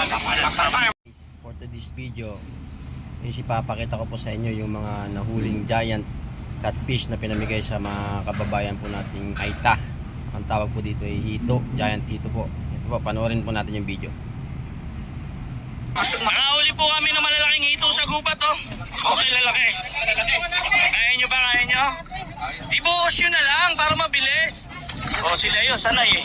For today's video is ipapakita ko po sa inyo yung mga nahuling giant catfish na pinamigay sa mga kababayan po nating Aita. Ang tawag po dito ay hito, giant hito po. Ito po, panoorin po natin yung video. Nakahuli po kami ng malalaking hito sa gubat, oh. Okay, lalaki. Kaya nyo ba, kaya nyo? Ibuhos nyo na lang para mabilis. Oh, sila yun, sanay eh.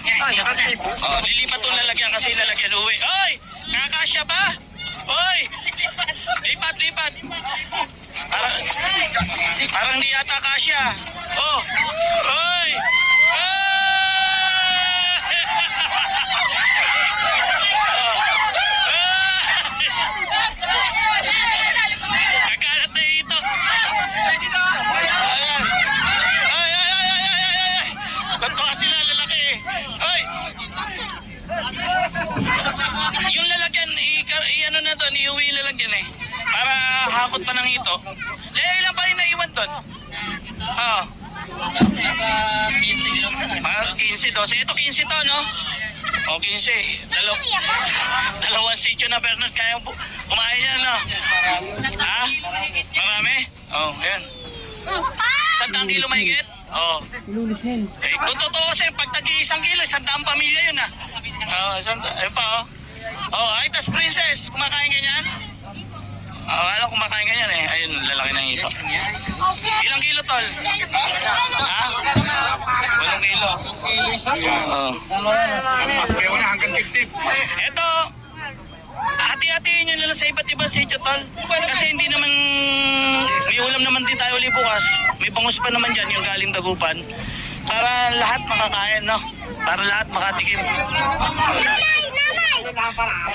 Oh, lilipat itong lalagyan kasi lalagyan uwi. Oy! Kakasya ba? Oy! Lipat, lipat. Parang di yata kasya. Oh! Oy! Nagkalat na ito. Ayan. Ay. Totoo sila lalaki eh. Oy! Yung lalagyan, i-ano na doon, iuwi lalagyan eh. Para hakot pa ng ito. Ilan pa rin naiwan doon? Oo. 15, 12. Ito 15 to, no? O, 15. Dalawang sityo na Bernard. Kaya kumain yan, no? Ha? Marami? Oo, ayan. 100 kilo mahigit? Oo. Eh, kung totoo kasi, pag tag-1 kilo, 100 pamilya yun, ha? Oo, ayun pa, oh. Oh, Aitas Princess, kumakain ganyan? Oh, alam kumakain ganyan eh. Ayun, lalaki ng ito. Ilang kilo, tol? Ha? 8 kilo. Oh. Ito, hati-hatiin nyo lang sa iba't ibang sityo, tol. Kasi hindi naman, may ulam naman din tayo ulit bukas. May bangus pa naman dyan, yung galing Dagupan. Para lahat makakain, no? Para lahat makatikim.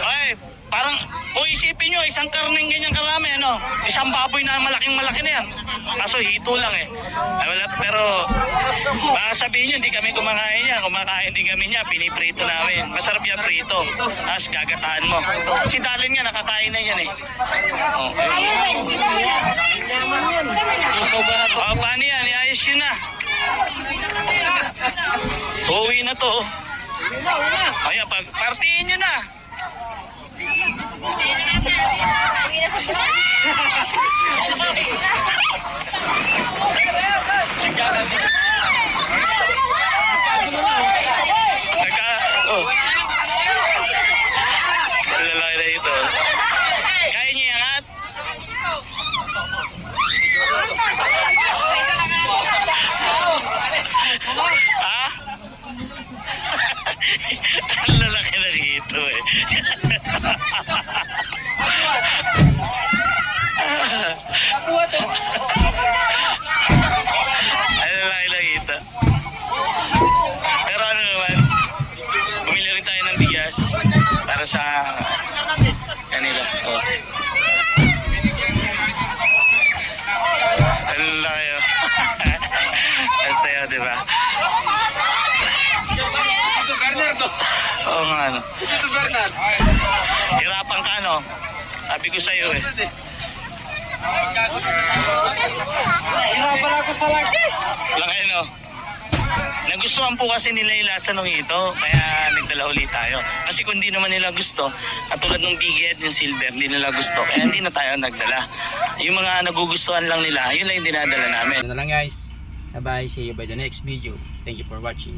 Ay, parang, kung isipin nyo, isang karning ganyan karami, ano? Isang baboy na malaking-malaki na yan. Kaso hito lang eh. Ay, wala, pero, baka sabihin nyo, hindi kami kumakain yan. Kumakain din kami niya, piniprito namin. Masarap yan prito. Tapos gagataan mo. Si Dalin nga, nakakain na yan eh. Oh, oh, paano yan? Iayos yun na. Uwi na to. Ayan, partiin nyo na. Lalaki na ito. Kaya nyo iangat? Ha? Ang lalaki na rito eh. Ang lalaki na rito. Pero ano naman, bumili rin tayo ng bigas para sa kanila. Oh. Ang lalaki oh. Ang sayo, diba? Oo nga, ano. Hirapan ka, no? Sabi ko sa'yo, eh. Hirapan ako sa laki. Laki, no? Nagustuhan po kasi nila yung lasa ng ito, kaya nagdala ulit tayo. Kasi kung di naman nila gusto, katulad ng bighead, yung silver, hindi nila gusto, kaya hindi na tayo nagdala. Yung mga nagugustuhan lang nila, yun lang yung dinadala namin. Ano na lang guys. Bye-bye. See you by the next video. Thank you for watching.